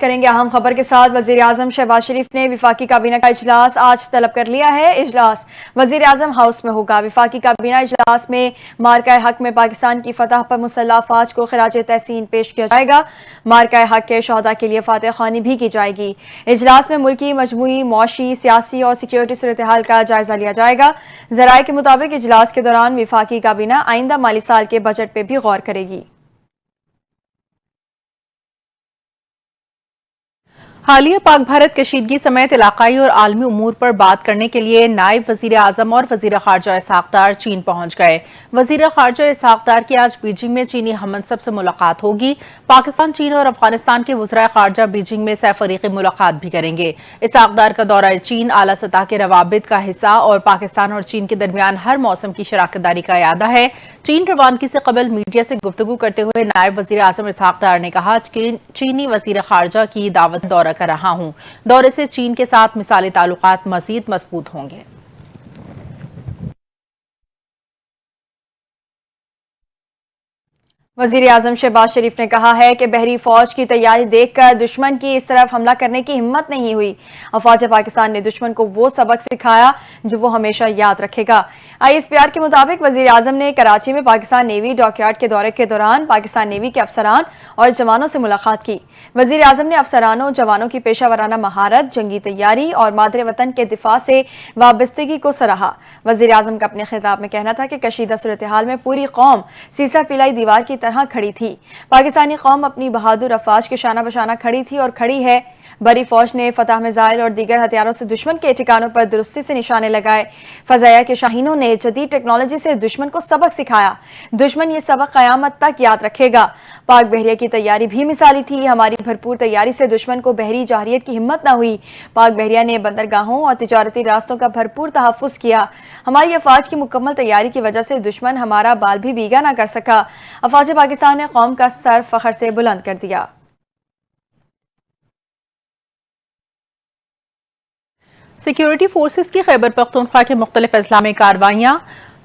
کریں گے اہم خبر کے ساتھ۔ وزیر اعظم شہباز شریف نے وفاقی کابینہ کا اجلاس آج طلب کر لیا ہے۔ اجلاس وزیر اعظم ہاؤس میں ہوگا۔ وفاقی کابینہ اجلاس میں مارکہ حق میں پاکستان کی فتح پر مسلح افواج کو خراج تحسین پیش کیا جائے گا۔ مارکہ حق کے شہداء کے لیے فاتح خوانی بھی کی جائے گی۔ اجلاس میں ملکی مجموعی معاشی سیاسی اور سیکیورٹی صورتحال کا جائزہ لیا جائے گا۔ ذرائع کے مطابق اجلاس کے دوران وفاقی کابینہ آئندہ مالی سال کے بجٹ پہ بھی غور کرے گی۔ حالیہ پاک بھارت کشیدگی سمیت علاقائی اور عالمی امور پر بات کرنے کے لیے نائب وزیر اعظم اور وزیر خارجہ اسحاق ڈار چین پہنچ گئے۔ وزیر خارجہ اسحاق ڈار کی آج بیجنگ میں چینی ہم منصب سے ملاقات ہوگی۔ پاکستان، چین اور افغانستان کے وزرائے خارجہ بیجنگ میں سہ فریقی ملاقات بھی کریں گے۔ اسحاق ڈار کا دورہ چین اعلیٰ سطح کے روابط کا حصہ اور پاکستان اور چین کے درمیان ہر موسم کی شراکت داری کا اعادہ ہے۔ چین روانگی سے قبل میڈیا سے گفتگو کرتے ہوئے نائب وزیر اعظم اسحاق ڈار نے کہا کہ چینی وزیر خارجہ کی دعوت دورہ کر رہا ہوں۔ دورے سے چین کے ساتھ مثالی تعلقات مزید مضبوط ہوں گے۔ وزیر اعظم شہباز شریف نے کہا ہے کہ بحری فوج کی تیاری دیکھ کر دشمن کی اس طرف حملہ کرنے کی ہمت نہیں ہوئی۔ افواج پاکستان نے دشمن کو وہ سبق سکھایا جو وہ ہمیشہ یاد رکھے گا۔ ISPR کے مطابق وزیر اعظم نے کراچی میں پاکستان نیوی ڈاک یارڈ کے دورے کے دوران پاکستان نیوی کے افسران اور جوانوں سے ملاقات کی۔ وزیر اعظم نے افسرانوں جوانوں کی پیشہ ورانہ مہارت، جنگی تیاری اور مادر وطن کے دفاع سے وابستگی کو سراہا۔ وزیر اعظم کا اپنے خطاب میں کہنا تھا کہ کشیدہ صورتحال میں پوری قوم سیسا پلائی دیوار کی طرح کھڑی تھی۔ پاکستانی قوم اپنی بہادر افواج کے شانہ بشانہ کھڑی تھی اور کھڑی ہے۔ بری فوج نے فتح میزائل اور دیگر ہتھیاروں سے دشمن کے ٹھکانوں پر درستی سے نشانے لگائے۔ فضائیہ کے شاہینوں نے جدید ٹیکنالوجی سے دشمن کو سبق سکھایا۔ دشمن یہ سبق قیامت تک یاد رکھے گا۔ پاک بحریہ کی تیاری بھی مثالی تھی۔ ہماری بھرپور تیاری سے دشمن کو بحری جارحیت کی ہمت نہ ہوئی۔ پاک بحریہ نے بندرگاہوں اور تجارتی راستوں کا بھرپور تحفظ کیا۔ ہماری افواج کی مکمل تیاری کی وجہ سے دشمن ہمارا بال بھی بیگا نہ کر سکا۔ افواج پاکستان نے قوم کا سر فخر سے بلند کر دیا۔ سیکیورٹی فورسز کی خیبر پختونخوا کے مختلف اضلاع میں کارروائیاں۔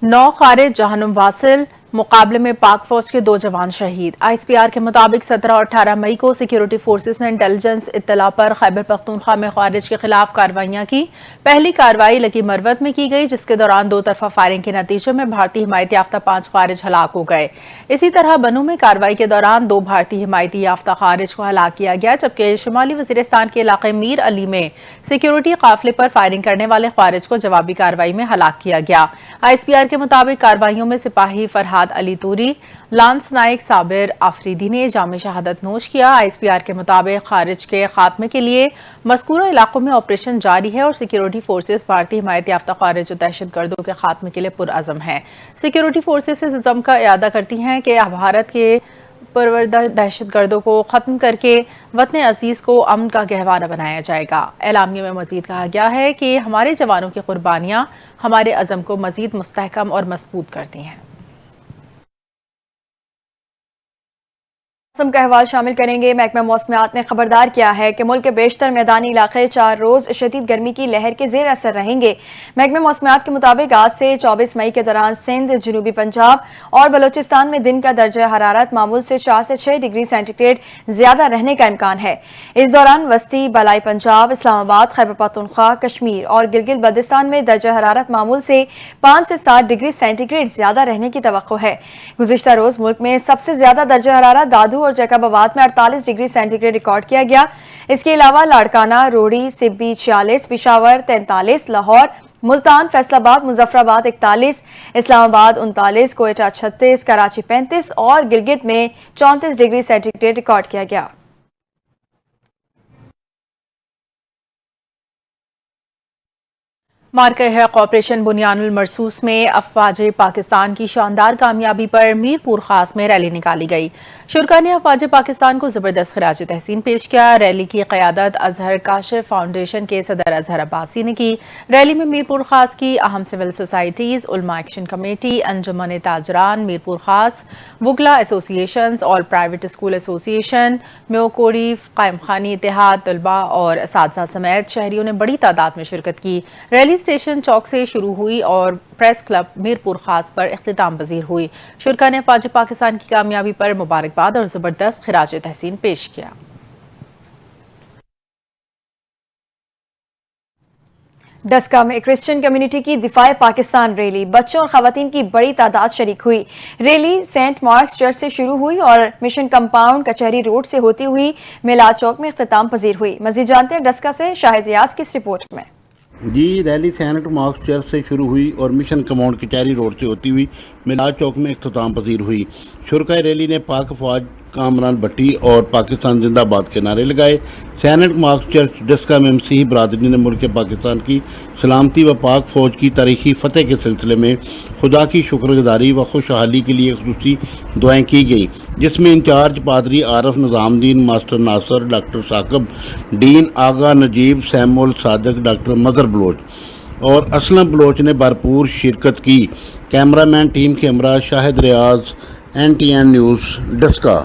9 خارج جہنم واصل مقابلے میں پاک فوج کے 2 جوان شہید۔ ISPR کے مطابق 17 اور 18 مئی کو سیکیورٹی فورسز نے انٹیلیجنس اطلاع پر خیبر پختونخوا میں خارج کے خلاف کارروائیاں کی۔ پہلی کارروائی لکی مروت میں کی گئی، جس کے دوران 2 طرفہ فائرنگ کے نتیجے میں بھارتی حمایت یافتہ 5 خارج ہلاک ہو گئے۔ اسی طرح بنوں میں کارروائی کے دوران 2 بھارتی حمایت یافتہ خارج کو ہلاک کیا گیا، جبکہ شمالی وزیرستان کے علاقے میر علی میں سیکیورٹی قافلے پر فائرنگ کرنے والے خارج کو جوابی کارروائی میں ہلاک کیا گیا۔ ISPR کے مطابق کارروائیوں میں سپاہی فرحاد علی توری، لانس نائک صابر آفریدی نے جام شہادت نوش کیا۔ ISPR کے مطابق خارج کے خاتمے کے لیے مذکورہ علاقوں میں آپریشن جاری ہے اور سیکیورٹی فورسز بھارتی حمایت یافتہ خارج و دہشت گردوں کے خاتمے کے لیے پرعزم ہیں۔ سیکیورٹی فورسز اس عزم کا اعادہ کرتی ہیں کہ بھارت کے پروردہ دہشت گردوں کو ختم کر کے وطن عزیز کو امن کا گہوارہ بنایا جائے گا۔ اعلامیہ میں مزید کہا گیا ہے کہ ہمارے جوانوں کی قربانیاں ہمارے عزم کو مزید مستحکم اور مضبوط کرتی ہیں۔ موسم کا احوال شامل کریں گے۔ محکمہ موسمیات نے خبردار کیا ہے کہ ملک کے بیشتر میدانی علاقے 4 روز شدید گرمی کی لہر کے زیر اثر رہیں گے۔ محکمہ موسمیات کے مطابق آج سے 24 مئی کے دوران سندھ، جنوبی پنجاب اور بلوچستان میں دن کا درجہ حرارت معمول سے 4 سے 6 ڈگری سینٹی گریڈ زیادہ رہنے کا امکان ہے۔ اس دوران وسطی بالائی پنجاب، اسلام آباد، خیبر پختونخوا، کشمیر اور گلگت بلتستان میں درجہ حرارت معمول سے 5 سے 7 ڈگری سینٹی گریڈ زیادہ رہنے کی توقع ہے۔ گزشتہ روز ملک میں سب سے زیادہ درجہ حرارت دادو اور جیکب آباد میں 48 ڈگری سینٹی گریڈ ریکارڈ کیا گیا۔ اس کے علاوہ لاڑکانہ، روڑی، سبی 46، پشاور 43، لاہور، ملتان، فیصل آباد، مظفر آباد 41، اسلام آباد 39، کوئٹہ 36، کراچی 35 اور گلگت میں 34 ڈگری سینٹی گریڈ ریکارڈ کیا گیا۔ مارکہ حق آپریشن بنیان المرصوص میں افواج پاکستان کی شاندار کامیابی پر میرپور خاص میں ریلی نکالی گئی۔ شرکاء نے افواج پاکستان کو زبردست خراج تحسین پیش کیا۔ ریلی کی قیادت اظہر کاشف فاؤنڈیشن کے صدر اظہر عباسی نے کی۔ ریلی میں میرپور خاص کی اہم سول سوسائٹیز، علماء ایکشن کمیٹی، انجمن تاجران میرپور خاص، وکلا ایسوسی ایشنز اور پرائیویٹ اسکول ایسوسی ایشن، میوکوڑی، قائم خانی اتحاد، طلباء اور اساتذہ سمیت شہریوں نے بڑی تعداد میں شرکت کی۔ ریلی اسٹیشن چوک سے شروع ہوئی اور پریس کلب میرپور خاص پر اختتام پذیر ہوئی۔ شرکاء نے افواج پاکستان کی کامیابی پر مبارکباد اور زبردست خراج تحسین پیش کیا۔ डस्का में क्रिश्चियन कम्युनिटी की दिफाए पाकिस्तान रैली, बच्चों और खवातीन की बड़ी तादाद शरीक हुई। रैली सेंट मार्क्स चर्च से शुरू हुई और मिशन कंपाउंड कचहरी रोड से होती हुई मिलाद चौक में इख्तिताम पजीर हुई। मजीद जानते हैं डस्का से शाहिद रियाज की इस रिपोर्ट में। जी, रैली सेंट मार्क्स चर्च से शुरू हुई और मिशन कंपाउंड कचहरी रोड से होती हुई मिलाद चौक में इख्तिताम पजीर हुई। शुरकाए रैली ने पाक फौज कामरान भट्टी और पाकिस्तान जिंदाबाद के नारे लगाए। सेंट मार्क्स चर्च डस्का में मसीही बरादरी ने मुल्क पाकिस्तान की सलामती व पाक फौज की तारीखी फतेह के सिलसिले में खुदा की शुक्रगुजारी व खुशहाली के लिए खुसूसी दुआएं की गई, जिसमें इंचार्ज पादरी Arif Nizamuddin, master Nasir, doctor Saqib, dean Agha Najeeb, Samuel Sadiq, doctor मदर बलोच और असलम बलोच ने भरपूर शिरकत की। कैमरामैन टीम के हमरा शाहिद रियाज, NTN न्यूज़ डस्का।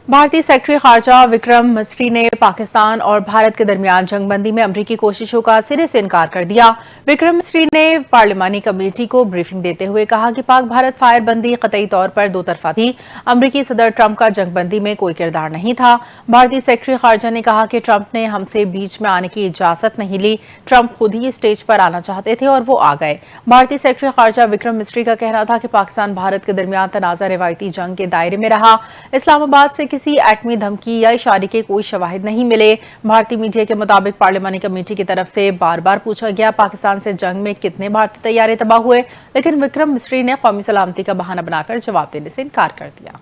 भारतीय सेक्रेटरी खारजा विक्रम मिस्री ने पाकिस्तान और भारत के दरमियान जंगबंदी में अमरीकी कोशिशों का सिरे से इनकार कर दिया। विक्रम मिस्री ने पार्लिमानी कमेटी को ब्रीफिंग देते हुए कहा कि पाक भारत फायरबंदी कतई तौर पर दो तरफा थी। अमरीकी सदर ट्रंप का जंगबंदी में कोई किरदार नहीं था। भारतीय सेक्रेटरी खारजा ने कहा कि ट्रंप ने हमसे बीच में आने की इजाजत नहीं ली। ट्रंप खुद ही स्टेज पर आना चाहते थे और वो आ गए। भारतीय सेक्रेटरी खारजा विक्रम मिस्री का कहना था कि पाकिस्तान भारत के दरमियान तनाज़ा रिवायती जंग के दायरे में रहा। इस्लामाबाद से किसी एटमी धमकी या इशारे के कोई शवाहिद नहीं मिले। भारतीय मीडिया के मुताबिक पार्लिमानी कमेटी की तरफ से बार बार पूछा गया पाकिस्तान से जंग में कितने भारतीय तैयारे तबाह हुए, लेकिन विक्रम मिस्री ने कौमी सलामती का बहाना बनाकर जवाब देने से इनकार कर दिया।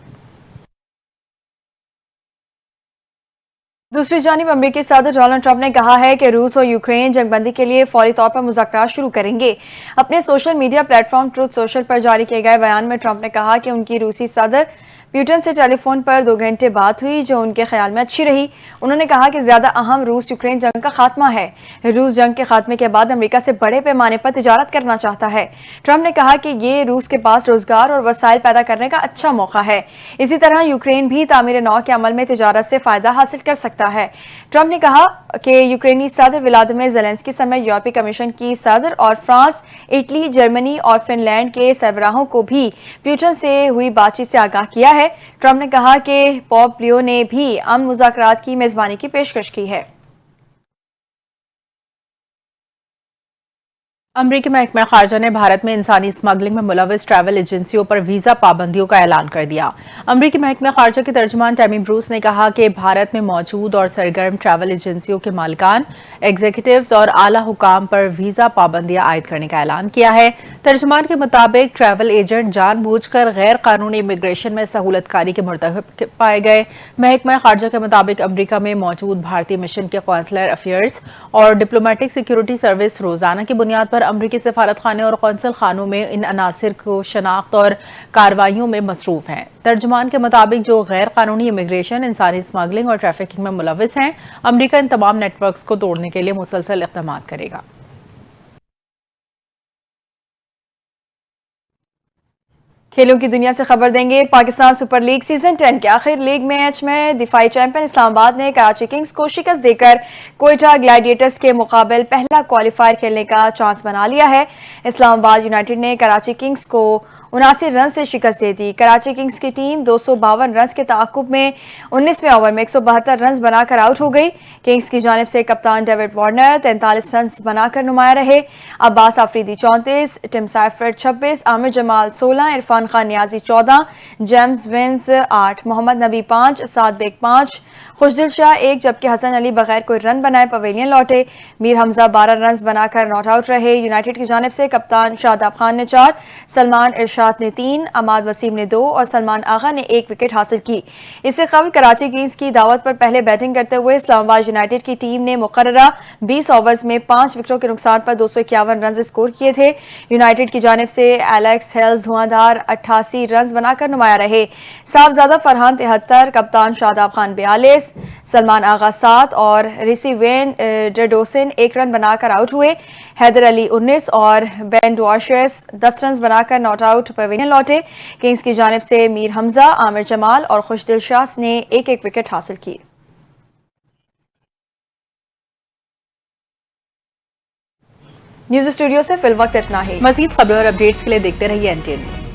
दूसरी जानिब अमेरिकी सदर डोनाल्ड ट्रंप ने कहा है कि रूस और यूक्रेन जंगबंदी के लिए फौरी तौर पर मुज़ाकरात शुरू करेंगे। अपने social media platform truth social पर जारी किए गए बयान में ट्रंप ने कहा कि उनकी रूसी सदर पुतिन से टेलीफोन पर 2 घंटे बात हुई, जो उनके ख्याल में अच्छी रही। उन्होंने कहा कि ज्यादा अहम रूस यूक्रेन जंग का खात्मा है। रूस जंग के खात्मे के बाद अमेरिका से बड़े पैमाने पर तिजारत करना चाहता है। ट्रंप ने कहा कि ये रूस के पास रोजगार और वसाइल पैदा करने का अच्छा मौका है। इसी तरह यूक्रेन भी तामीर नौ के अमल में तिजारत से फायदा हासिल कर सकता है। ट्रंप ने कहा कि यूक्रेनी सदर व्लादिमीर ज़ेलेंस्की समेत यूरोपीय कमीशन की सदर और फ्रांस, इटली, जर्मनी और फिनलैंड के सरबराहों को भी पुतिन से हुई बातचीत से आगाह किया है। ट्रंप ने कहा कि पोप लियो ने भी अमन मुज़ाकरात की मेजबानी की पेशकश की है। अमरीकी महकमा खारजा ने भारत में इंसानी स्मगलिंग में मुलविस ट्रैवल एजेंसियों पर वीजा पाबंदियों का ऐलान कर दिया। अमरीकी महकमा खारजा के तर्जुमान टैमी ब्रूस ने कहा कि भारत में मौजूद और सरगर्म ट्रैवल एजेंसियों के मालिकान, एग्जीक्यूटिव्स और आला हुकाम पर वीजा पाबंदियां आयद करने का ऐलान किया है। तर्जुमान के मुताबिक ट्रैवल एजेंट जानबूझकर गैर कानूनी इमिग्रेशन में सहूलतकारी के मुर्तकब पाए गए। महकमा खारजा के मुताबिक अमरीका में मौजूद भारतीय मिशन के कौंसलर अफेयर्स और डिप्लोमेटिक सिक्योरिटी सर्विस रोजाना की बुनियाद पर अमरीकी सफारत खाने और कौंसल खानों में इन अनासिर को शनाख्त और कार्रवाइयों में मसरूफ हैं। तर्जुमान के मुताबिक जो गैर कानूनी इमिग्रेशन, इंसानी स्मगलिंग और ट्रैफिकिंग में मुलविस हैं, अमरीका इन तमाम नेटवर्क्स को तोड़ने के लिए मुसलसल इक़दाम करेगा। खेलों की दुनिया से खबर देंगे। पाकिस्तान सुपर लीग सीजन 10 के आखिर लीग मैच में दिफाई चैंपियन इस्लामाबाद ने कराची किंग्स को शिकस्त देकर कोयटा ग्लैडिएटर्स के मुकाबले पहला क्वालिफायर खेलने का चांस बना लिया है। इस्लामाबाद यूनाइटेड ने कराची किंग्स को 79 रन से शिकस्त दे दी। कराची किंग्स की टीम 252 रन के ताकुब में 19वें ओवर में 172 रन बनाकर आउट हो गई। किंग्स की जानिब से कप्तान डेविड वार्नर 43 रन बनाकर नुमाया रहे। Abbas Afridi 34, Tim Seifert 26, Amir Jamal 16, Irfan Khan Niazi 14, James Vince 8, Mohammad Nabi 5, साद बेग 5, खुशदिल शाह 1, जबकि हसन अली बगैर कोई रन बनाए पवेलियन लौटे। मीर हमजा 12 रन बनाकर नॉट आउट रहे। यूनाइटेड की जानिब से कप्तान शादाब खान ने 4, सलमान इरशाद ने 3, अमाद वसीम ने 2 और सलमान आगा ने 1 विकेट हासिल की। इससे कबल कराची किंग्स की दावत पर पहले बैटिंग करते हुए इस्लामाबाद यूनाइटेड की टीम ने मुकर्ररा 20 ओवर्स में 5 विकेटों के नुकसान पर 251 रन स्कोर किए थे। यूनाइटेड की जानिब से एलेक्स हेल्स धुआंधार 88 रन बनाकर नुमाया रहे। साहबजादा फरहान 73, कप्तान शादाब खान 42, सलमान आगा 7 और रिसी वेन ड्रेडोसिन 1 रन बनाकर आउट हुए। हैदर अली 19 और बेन डुआशेस 10 रन बनाकर नॉट आउट पवेलियन लौटे। किंग्स की जानिब से मीर हमजा, आमिर जमाल और खुशदिल शाह ने 1-1 विकेट हासिल की। न्यूज़ स्टूडियो से फिल वक्त इतना ही। मजीद खबरें और अपडेट्स के लिए देखते रहिए NTN।